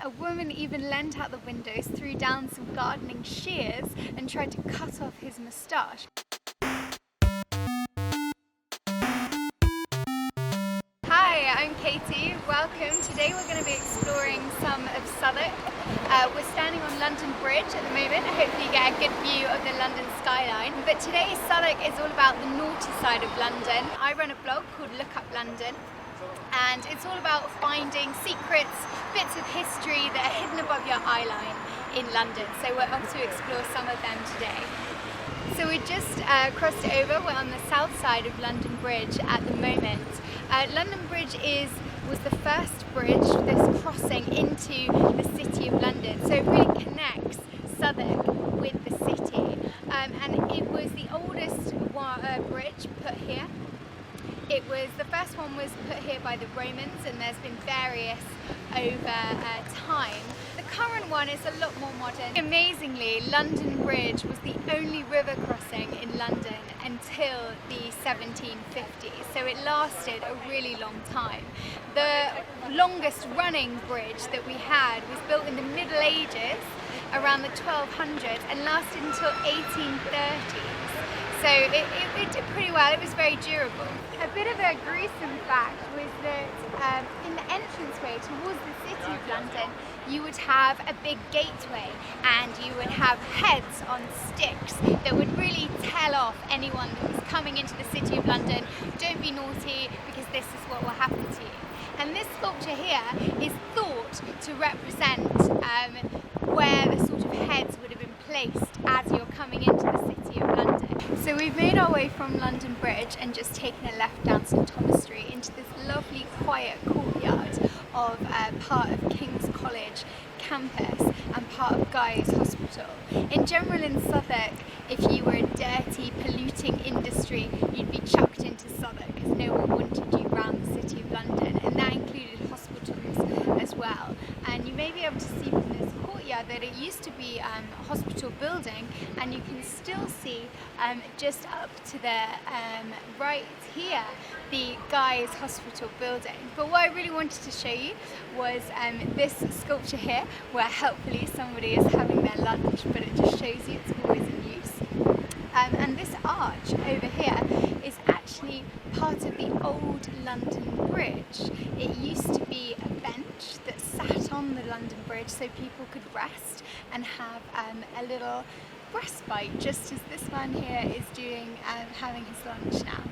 A woman even leant out the windows, threw down some gardening shears and tried to cut off his moustache. Hi, I'm Katie. Welcome. Today we're going to be exploring some of Southwark. We're standing on London Bridge at the moment. Hopefully you get a good view of the London skyline. But today Southwark is all about the naughty side of London. I run a blog called Look Up London, and it's all about finding secrets, bits of history that are hidden above your eye line in London. So we're off to explore some of them today. So we just crossed over. We're on the south side of London Bridge at the moment. London Bridge was the first bridge, this crossing into the city of London. So it really connects Southwark with the city. And it was the oldest bridge put here. The first one was put here by the Romans, and there's been various over time. The current one is a lot more modern. Amazingly, London Bridge was the only river crossing in London until the 1750s, so it lasted a really long time. The longest running bridge that we had was built in the Middle Ages, around the 1200s, and lasted until 1830s. So it did pretty well. It was very durable. A bit of a gruesome fact was that in the entranceway towards the city of London, you would have a big gateway, and you would have heads on sticks that would really tell off anyone that was coming into the city of London. Don't be naughty, because this is what will happen to you. And this sculpture here is thought to represent where the sort of heads would have been placed as you're coming into the city of London. So we've made our way from London Bridge and just taken a left down St Thomas Street into this lovely quiet courtyard of part of King's College campus and part of Guy's Hospital. In general in Southwark, if you were a dirty, polluting industry, you'd be chucked into Southwark because no one wanted you around the city of London, and that included hospitals as well. And you may be able to see from this courtyard that it used to be a hospital building, and you can still see just up to the right here the Guy's Hospital building. But what I really wanted to show you was this sculpture here, where helpfully somebody is having their lunch, but it just shows you it's always in use. And this arch over here is actually part of the old London Bridge. It used to be a bench that sat on the London Bridge so people could rest and have a little respite, just as this man here is doing, having his lunch now.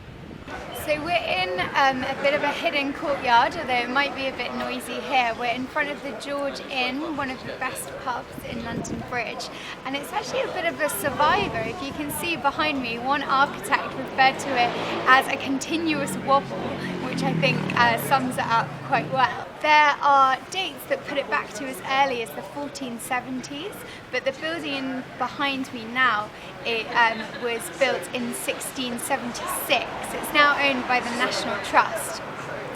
So we're in a bit of a hidden courtyard, although it might be a bit noisy here. We're in front of the George Inn, one of the best pubs in London Bridge, and it's actually a bit of a survivor. If you can see behind me, one architect referred to it as a continuous wobble, which I think sums it up quite well. There are dates that put it back to as early as the 1470s, but the building behind me now, it was built in 1676. It's now owned by the National Trust.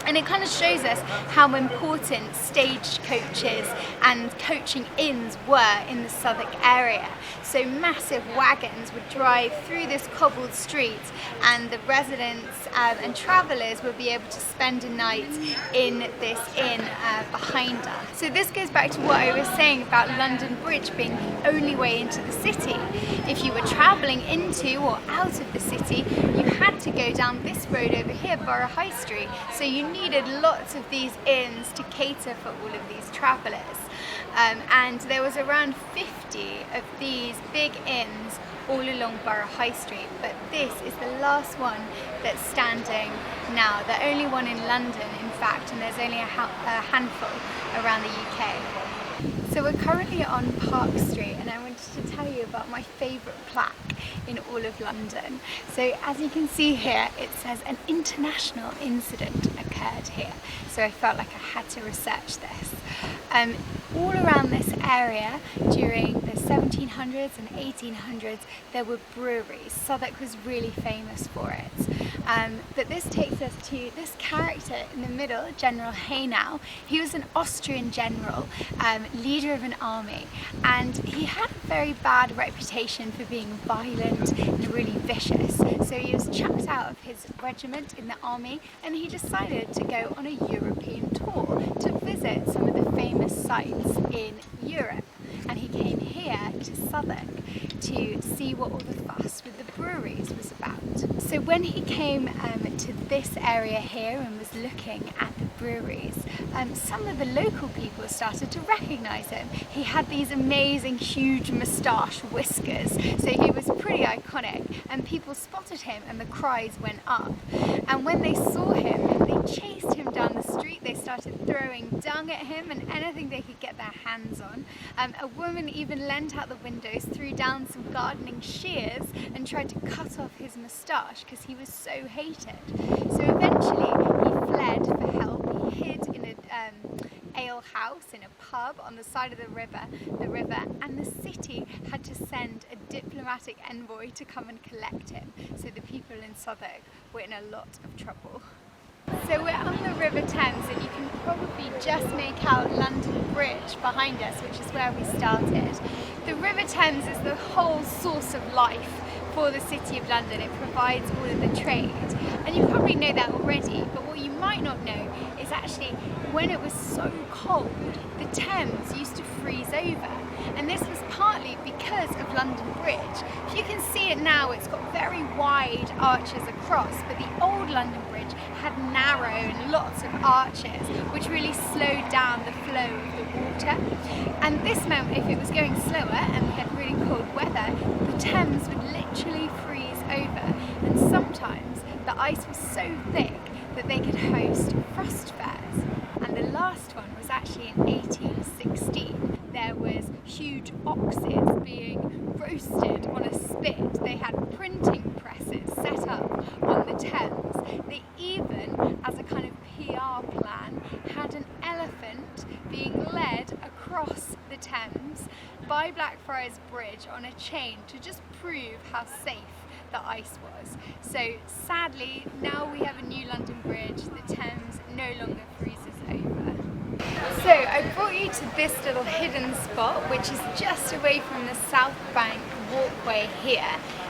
And it kind of shows us how important stagecoaches and coaching inns were in the Southwark area. So massive wagons would drive through this cobbled street, and the residents and travellers would be able to spend a night in this inn behind us. So this goes back to what I was saying about London Bridge being the only way into the city. If you were travelling into or out of the city, you had to go down this road over here, Borough High Street. So you needed lots of these inns to cater for all of these travellers. And there was around 50 of these big inns all along Borough High Street, but this is the last one that's standing now, the only one in London in fact, and there's only a handful around the UK. So we're currently on Park Street, and I wanted to tell you about my favourite plaque in all of London. So as you can see here, it says an international incident occurred here. So I felt like I had to research this. All around this area during the 1700s and 1800s, there were breweries. Southwark was really famous for it. But this takes us to this character in the middle, General Haynau. He was an Austrian general, leader of an army, and he had a very bad reputation for being violent and really vicious. So he was chucked out of his regiment in the army, and he decided to go on a European tour. to visit some of the famous sites in Europe. And he came here to Southwark to see what all the fuss with the breweries was about. So when he came to this area here and was looking at the breweries, some of the local people started to recognise him. He had these amazing huge moustache whiskers, so he was pretty iconic, and people spotted him and the cries went up. And when they saw him, they chased him down the street. They started throwing dung at him and anything they could get their hands on. A woman even leant out the windows, threw down some gardening shears and tried to cut off his moustache because he was so hated. So eventually he fled for help. He hid in an ale house in a pub on the side of the river, and the city had to send a diplomatic envoy to come and collect him. So the people in Southwark were in a lot of trouble. So we're on the River Thames, and you can probably just make out London Bridge behind us, which is where we started. The River Thames is the whole source of life for the City of London. It provides all of the trade, and you probably know that already, but what you might not know is actually when it was so cold, the Thames used to freeze over, and this was partly because of London Bridge. If you can see it now, it's got very wide arches across, but the old London Bridge had narrow and lots of arches, which really slowed down the flow of the water. And this meant if it was going slower and we had really cold weather, the Thames would literally freeze over. And sometimes the ice was so thick that they could host frost fairs. And the last one was actually in 1816. There was huge oxes being roasted on a spit. They had printing presses set up on the Thames. They even, as a kind of PR plan, had an elephant being led across the Thames by Blackfriars Bridge on a chain to just prove how safe the ice was. So sadly, now we have a new London Bridge. The Thames no longer freezes over. So I brought you to this little hidden spot, which is just away from the South Bank walkway here.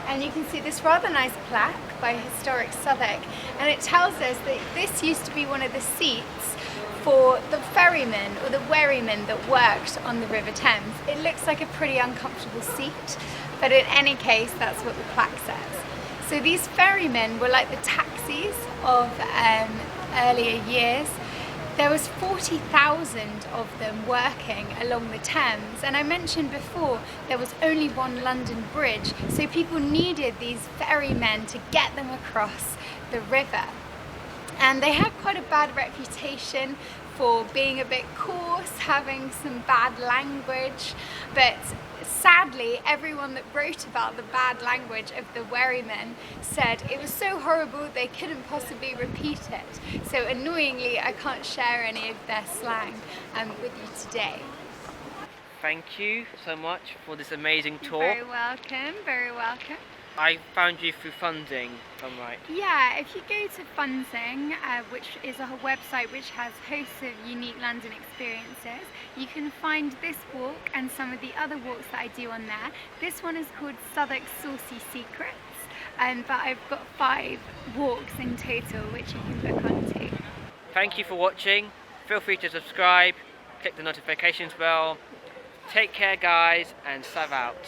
And you can see this rather nice plaque by Historic Southwark, and it tells us that this used to be one of the seats for the ferrymen or the wherrymen that worked on the River Thames. It looks like a pretty uncomfortable seat, but in any case, that's what the plaque says. So these ferrymen were like the taxis of earlier years. There was 40,000 of them working along the Thames, and I mentioned before there was only one London Bridge, so people needed these ferrymen to get them across the river. And they had quite a bad reputation for being a bit coarse, having some bad language, but sadly everyone that wrote about the bad language of the wherrymen said it was so horrible they couldn't possibly repeat it. So annoyingly I can't share any of their slang with you today. Thank you so much for this amazing tour. Very welcome, very welcome. I found you through Funding, if I'm right. Yeah, if you go to Funding, which is a website which has hosts of unique London experiences, you can find this walk and some of the other walks that I do on there. This one is called Southwark Saucy Secrets, but I've got 5 walks in total which you can book onto. Thank you for watching. Feel free to subscribe, click the notifications bell. Take care guys, and Sav out.